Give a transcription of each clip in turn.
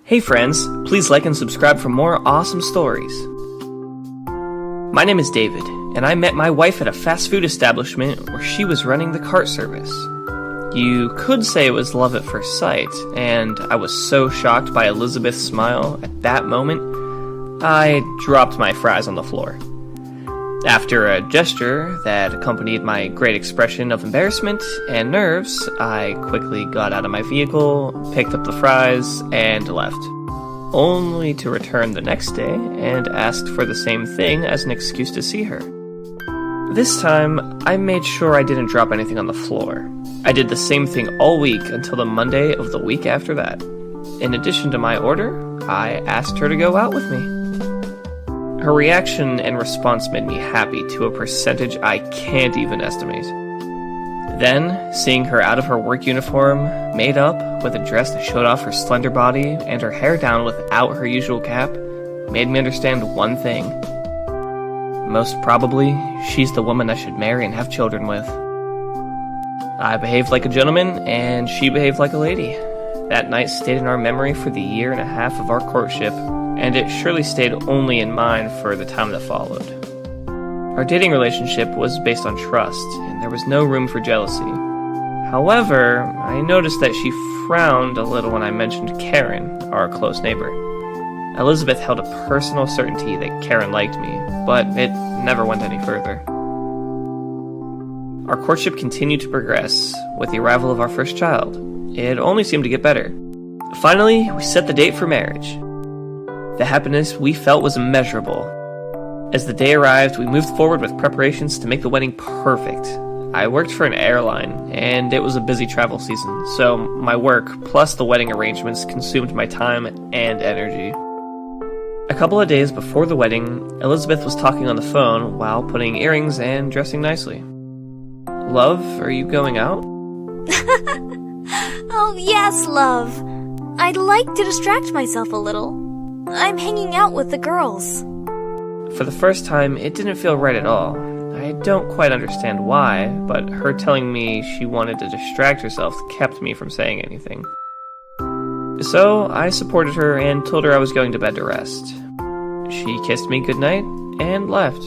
Hey friends, please like and subscribe for more awesome stories. My name is David, and I met my wife at a fast food establishment where she was running the cart service. You could say it was love at first sight, and I was so shocked by Elizabeth's smile at that moment, I dropped my fries on the floor. After a gesture that accompanied my great expression of embarrassment and nerves, I quickly got out of my vehicle, picked up the fries, and left, only to return the next day and asked for the same thing as an excuse to see her. This time, I made sure I didn't drop anything on the floor. I did the same thing all week until the Monday of the week after that. In addition to my order, I asked her to go out with me. Her reaction and response made me happy to a percentage I can't even estimate. Then, seeing her out of her work uniform, made up, with a dress that showed off her slender body, and her hair down without her usual cap, made me understand one thing. Most probably, she's the woman I should marry and have children with. I behaved like a gentleman, and she behaved like a lady. That night stayed in our memory for the year and a half of our courtship, and it surely stayed only in mine for the time that followed. Our dating relationship was based on trust, and there was no room for jealousy. However, I noticed that she frowned a little when I mentioned Karen, our close neighbor. Elizabeth held a personal certainty that Karen liked me, but it never went any further. Our courtship continued to progress with the arrival of our first child. It only seemed to get better. Finally, we set the date for marriage. The happiness we felt was immeasurable. As the day arrived, we moved forward with preparations to make the wedding perfect. I worked for an airline, and it was a busy travel season, so my work plus the wedding arrangements consumed my time and energy. A couple of days before the wedding, Elizabeth was talking on the phone while putting earrings and dressing nicely. Love, are you going out? Oh, yes, love. I'd like to distract myself a little. I'm hanging out with the girls. For the first time, it didn't feel right at all. I don't quite understand why, but her telling me she wanted to distract herself kept me from saying anything. So, I supported her and told her I was going to bed to rest. She kissed me goodnight and left.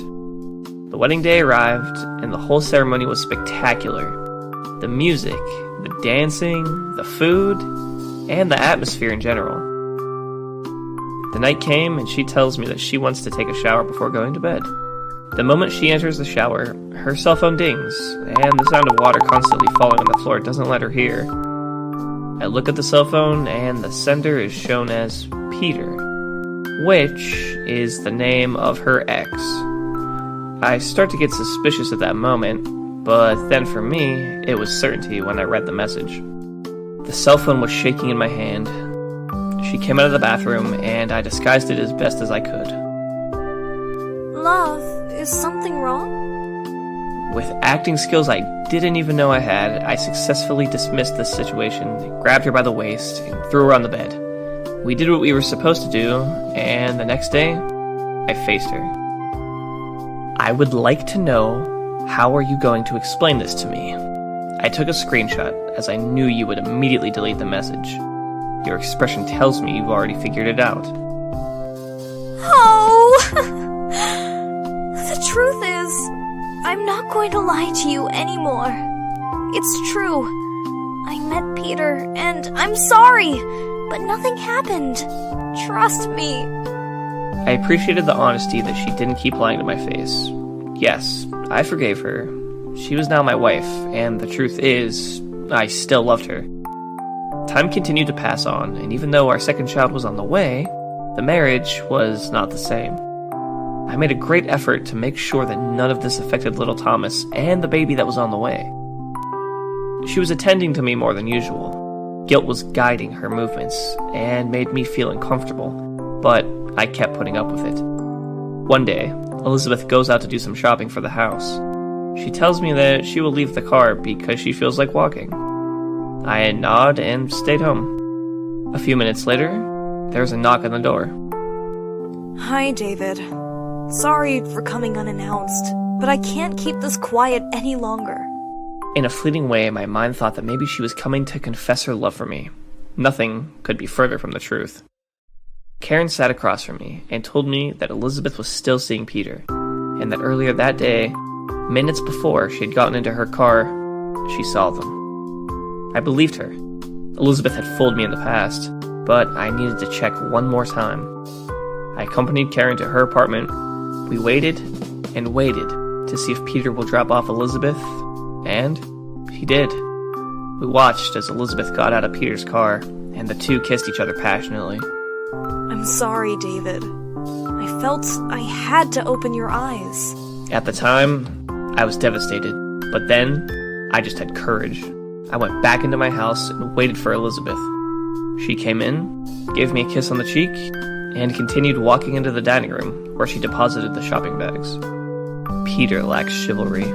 The wedding day arrived, and the whole ceremony was spectacular. The music, the dancing, the food, and the atmosphere in general. The night came, and she tells me that she wants to take a shower before going to bed. The moment she enters the shower, her cell phone dings, and the sound of water constantly falling on the floor doesn't let her hear. I look at the cell phone, and the sender is shown as Peter, which is the name of her ex. I start to get suspicious at that moment, but then for me, it was certainty when I read the message. The cell phone was shaking in my hand. She came out of the bathroom, and I disguised it as best as I could. Love, is something wrong? With acting skills I didn't even know I had, I successfully dismissed this situation, grabbed her by the waist, and threw her on the bed. We did what we were supposed to do, and the next day, I faced her. I would like to know, how are you going to explain this to me? I took a screenshot, as I knew you would immediately delete the message. Your expression tells me you've already figured it out. Oh! The truth is, I'm not going to lie to you anymore. It's true. I met Peter, and I'm sorry, but nothing happened. Trust me. I appreciated the honesty that she didn't keep lying to my face. Yes, I forgave her. She was now my wife, and the truth is, I still loved her. Time continued to pass on, and even though our second child was on the way, the marriage was not the same. I made a great effort to make sure that none of this affected little Thomas and the baby that was on the way. She was attending to me more than usual. Guilt was guiding her movements, and made me feel uncomfortable, but I kept putting up with it. One day, Elizabeth goes out to do some shopping for the house. She tells me that she will leave the car because she feels like walking. I nod and stayed home. A few minutes later, there's a knock on the door. Hi, David. Sorry for coming unannounced, but I can't keep this quiet any longer. In a fleeting way, my mind thought that maybe she was coming to confess her love for me. Nothing could be further from the truth. Karen sat across from me and told me that Elizabeth was still seeing Peter, and that earlier that day, minutes before she had gotten into her car, she saw them. I believed her. Elizabeth had fooled me in the past, but I needed to check one more time. I accompanied Karen to her apartment. We waited and waited to see if Peter will drop off Elizabeth, and he did. We watched as Elizabeth got out of Peter's car, and the two kissed each other passionately. I'm sorry, David. I felt I had to open your eyes. At the time, I was devastated, but then I just had courage. I went back into my house and waited for Elizabeth. She came in, gave me a kiss on the cheek, and continued walking into the dining room, where she deposited the shopping bags. Peter lacks chivalry.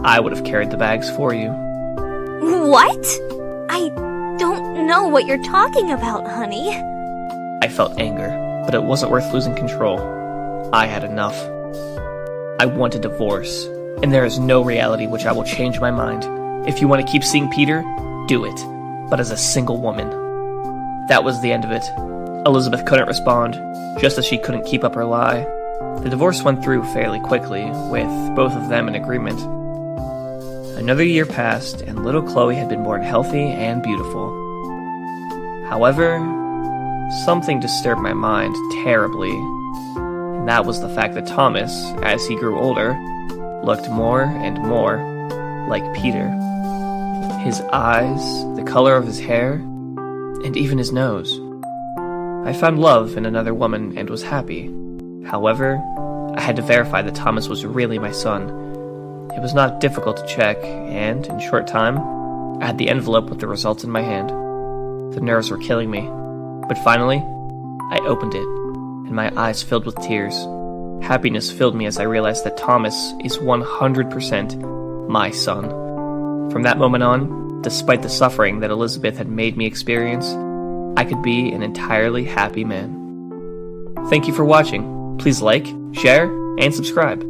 I would have carried the bags for you. What? I don't know what you're talking about, honey. I felt anger, but it wasn't worth losing control. I had enough. I want a divorce, and there is no reality which I will change my mind. If you want to keep seeing Peter, do it, but as a single woman. That was the end of it. Elizabeth couldn't respond, just as she couldn't keep up her lie. The divorce went through fairly quickly, with both of them in agreement. Another year passed, and little Chloe had been born healthy and beautiful. However, something disturbed my mind terribly, and that was the fact that Thomas, as he grew older, looked more and more like Peter. His eyes, the color of his hair, and even his nose. I found love in another woman and was happy. However, I had to verify that Thomas was really my son. It was not difficult to check, and in short time, I had the envelope with the results in my hand. The nerves were killing me, but finally, I opened it, and my eyes filled with tears. Happiness filled me as I realized that Thomas is 100% my son. From that moment on, despite the suffering that Elizabeth had made me experience, I could be an entirely happy man. Thank you for watching. Please like, share, and subscribe.